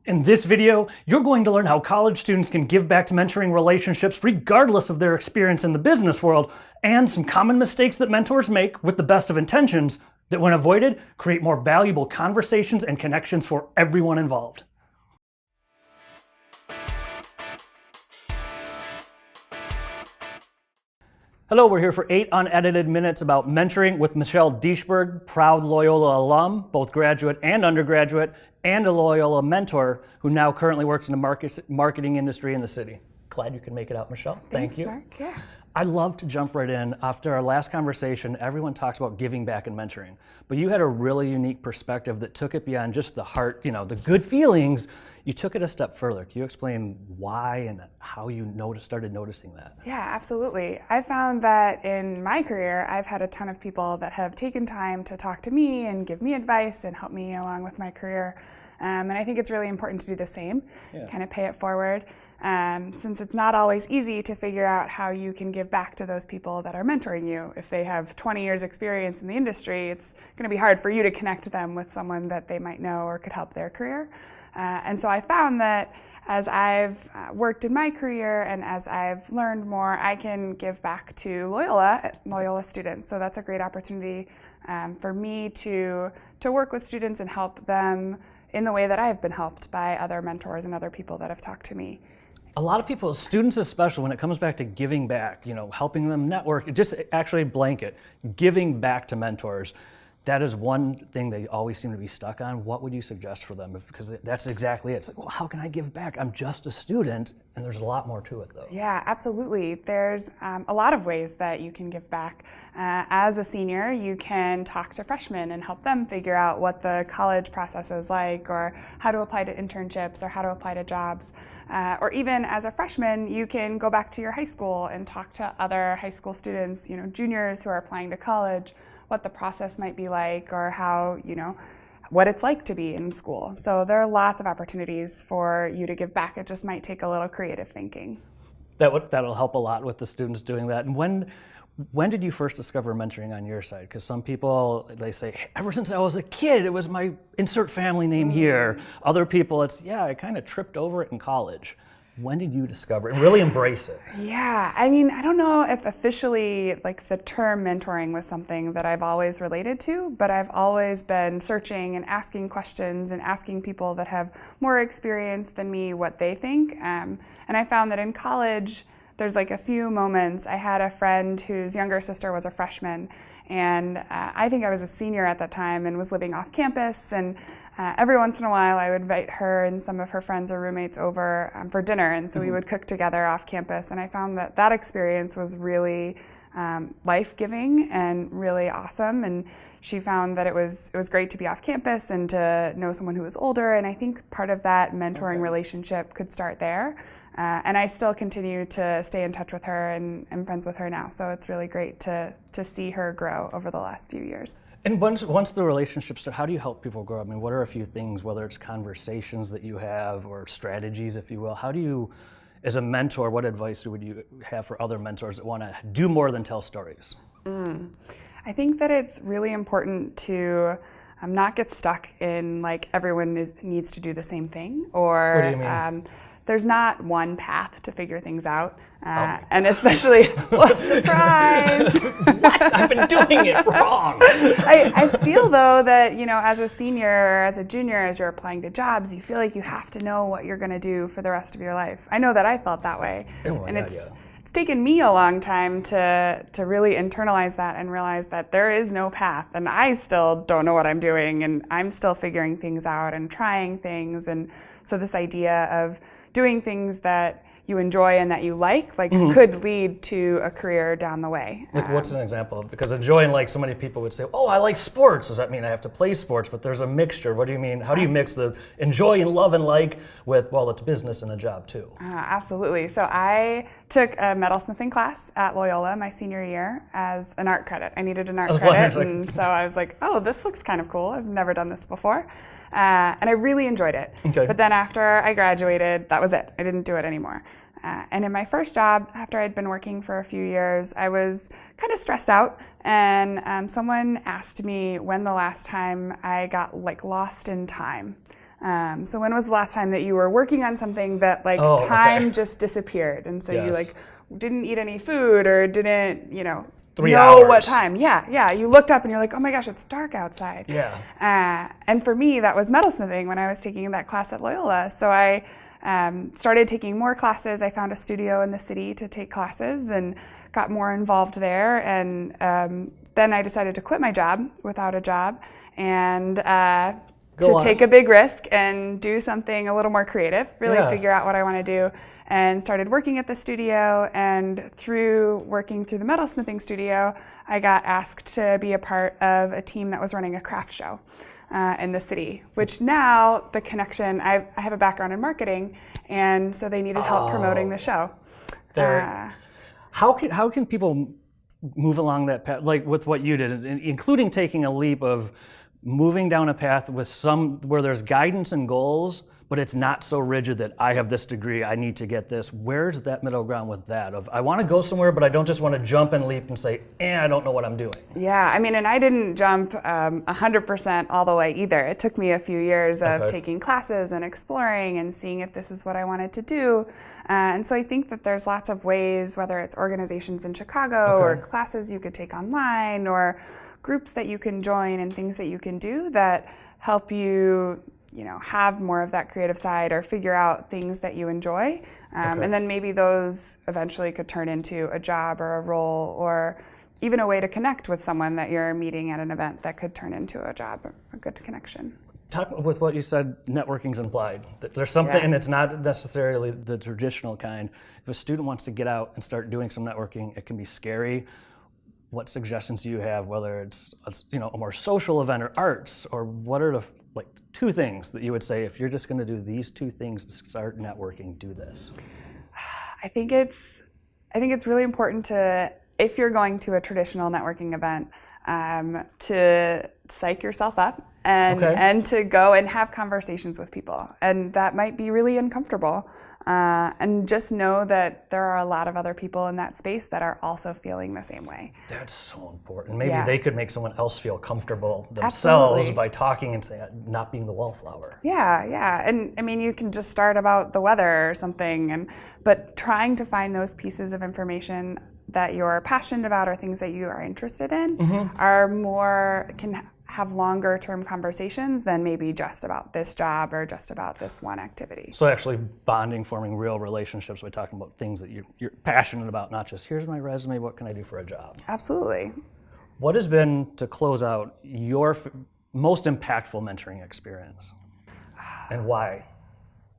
In this video, you're going to learn how college students can give back to mentoring relationships regardless of their experience in the business world, and some common mistakes that mentors make with the best of intentions that, when avoided, create more valuable conversations and connections for everyone involved. Hello, we're here for 8 unedited minutes about mentoring with Michelle Deishberg, proud Loyola alum, both graduate and undergraduate, and a Loyola mentor who now currently works in the marketing industry in the city. Glad you could make it out, Michelle. Thank you. Mark. Yeah. I'd love to jump right in. After our last conversation, everyone talks about giving back and mentoring, but you had a really unique perspective that took it beyond just the heart, the good feelings. You took it a step further. Can you explain why and how you started noticing that? Yeah, absolutely. I found that in my career, I've had a ton of people that have taken time to talk to me and give me advice and help me along with my career. And I think it's really important to do the same, kind of pay it forward. Since it's not always easy to figure out how you can give back to those people that are mentoring you. If they have 20 years experience in the industry, it's going to be hard for you to connect them with someone that they might know or could help their career. And so I found that as I've worked in my career and as I've learned more, I can give back to Loyola students. So that's a great opportunity for me to work with students and help them in the way that I've been helped by other mentors and other people that have talked to me. A lot of people, students especially, when it comes back to giving back, helping them network, just actually blanket, giving back to mentors, that is one thing they always seem to be stuck on. What would you suggest for them? Because that's exactly it. It's like, well, how can I give back? I'm just a student, and there's a lot more to it, though. Yeah, absolutely. There's a lot of ways that you can give back. As a senior, you can talk to freshmen and help them figure out what the college process is like, or how to apply to internships, or how to apply to jobs. Or even as a freshman, you can go back to your high school and talk to other high school students, juniors who are applying to college, what the process might be like, or how, what it's like to be in school. So there are lots of opportunities for you to give back. It just might take a little creative thinking. That'll help a lot with the students doing that. And when did you first discover mentoring on your side? Because some people, they say, ever since I was a kid, it was my insert family name here. Other people, I kind of tripped over it in college. When did you discover it and really embrace it? Yeah, I don't know if officially the term mentoring was something that I've always related to, but I've always been searching and asking questions and asking people that have more experience than me what they think. And I found that in college, there's a few moments. I had a friend whose younger sister was a freshman, and I think I was a senior at that time and was living off campus, and every once in a while I would invite her and some of her friends or roommates over for dinner, and so we would cook together off campus, and I found that experience was really life-giving and really awesome, and she found that it was great to be off campus and to know someone who was older, and I think part of that mentoring relationship could start there. And I still continue to stay in touch with her and am friends with her now. So it's really great to see her grow over the last few years. And once the relationship starts, how do you help people grow? I mean, what are a few things, whether it's conversations that you have or strategies, if you will, how do you, as a mentor, what advice would you have for other mentors that want to do more than tell stories? I think that it's really important to not get stuck in everyone needs to do the same thing, or what do you mean? There's not one path to figure things out, and especially, surprise! What? I've been doing it wrong. I feel though that as a senior or as a junior, as you're applying to jobs, you feel like you have to know what you're going to do for the rest of your life. I know that I felt that way, it's taken me a long time to really internalize that and realize that there is no path, and I still don't know what I'm doing, and I'm still figuring things out and trying things, and so this idea of doing things that you enjoy and that you like could lead to a career down the way. What's an example? Because enjoying, so many people would say, oh, I like sports. Does that mean I have to play sports? But there's a mixture. What do you mean? How do you mix the enjoy and love and like with, well, it's business and a job too? Absolutely. So I took a metalsmithing class at Loyola my senior year as an art credit. I needed an art credit, and so I was like, oh, this looks kind of cool. I've never done this before. And I really enjoyed it. Okay. But then after I graduated, that was it. I didn't do it anymore. And in my first job, after I'd been working for a few years, I was kind of stressed out, and someone asked me when the last time I got lost in time. So when was the last time that you were working on something that like time just disappeared, and so you like didn't eat any food or didn't, 3 know hours. what time? Yeah. You looked up and you're like, oh my gosh, it's dark outside. Yeah. And for me, that was metalsmithing when I was taking that class at Loyola. So I started taking more classes. I found a studio in the city to take classes and got more involved there. And then I decided to quit my job without a job and take a big risk and do something a little more creative, really figure out what I want to do. And started working at the studio, and through working through the metalsmithing studio, I got asked to be a part of a team that was running a craft show in the city, which now the connection, I have a background in marketing, and so they needed help promoting the show. How can people move along that path, like with what you did, including taking a leap of moving down a path with where there's guidance and goals, but it's not so rigid that I have this degree, I need to get this. Where's that middle ground with that? Of I want to go somewhere, but I don't just want to jump and leap and say, I don't know what I'm doing. Yeah, I mean, and I didn't jump 100% all the way either. It took me a few years of taking classes and exploring and seeing if this is what I wanted to do. And so I think that there's lots of ways, whether it's organizations in Chicago or classes you could take online or groups that you can join and things that you can do that help you have more of that creative side or figure out things that you enjoy. And then maybe those eventually could turn into a job or a role or even a way to connect with someone that you're meeting at an event that could turn into a job, a good connection. Talk with what you said, networking's implied. That there's something, and it's not necessarily the traditional kind. If a student wants to get out and start doing some networking, it can be scary. What suggestions do you have, whether it's a more social event or arts, or what are the 2 things that you would say if you're just going to do these 2 things to start networking, do this? I think it's really important to, if you're going to a traditional networking event, to psych yourself up and to go and have conversations with people. And that might be really uncomfortable. And just know that there are a lot of other people in that space that are also feeling the same way. That's so important. Maybe they could make someone else feel comfortable themselves by talking and not being the wallflower. Yeah. And I mean, you can just start about the weather or something, but trying to find those pieces of information that you're passionate about or things that you are interested in can have longer term conversations than maybe just about this job or just about this one activity. So actually bonding, forming real relationships by talking about things that you're passionate about, not just here's my resume, what can I do for a job? Absolutely. What has been, to close out, your most impactful mentoring experience and why?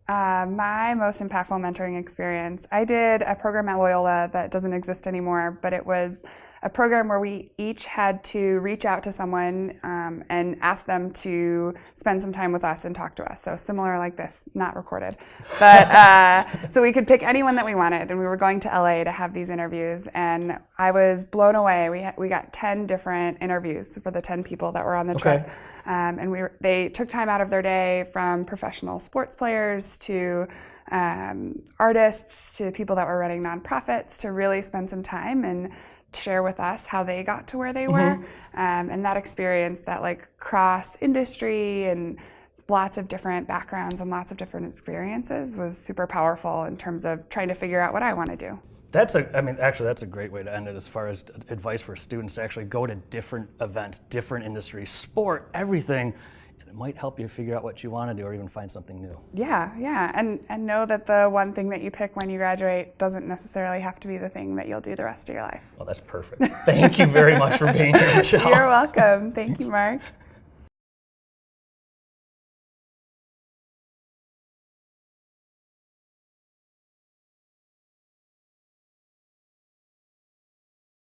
My most impactful mentoring experience, I did a program at Loyola that doesn't exist anymore, but it was a program where we each had to reach out to someone and ask them to spend some time with us and talk to us. So similar like this, not recorded. But so we could pick anyone that we wanted, and we were going to LA to have these interviews, and I was blown away. We got 10 different interviews for the 10 people that were on the trip. And they took time out of their day, from professional sports players to artists to people that were running nonprofits, to really spend some time and share with us how they got to where they were. And that experience, that cross industry and lots of different backgrounds and lots of different experiences, was super powerful in terms of trying to figure out what I want to do. That's a great way to end it as far as advice for students to actually go to different events, different industries, sport, everything. And it might help you figure out what you want to do or even find something new. Yeah. And know that the one thing that you pick when you graduate doesn't necessarily have to be the thing that you'll do the rest of your life. Well, that's perfect. Thank you very much for being here, Michelle. You're welcome. Thank you, Mark.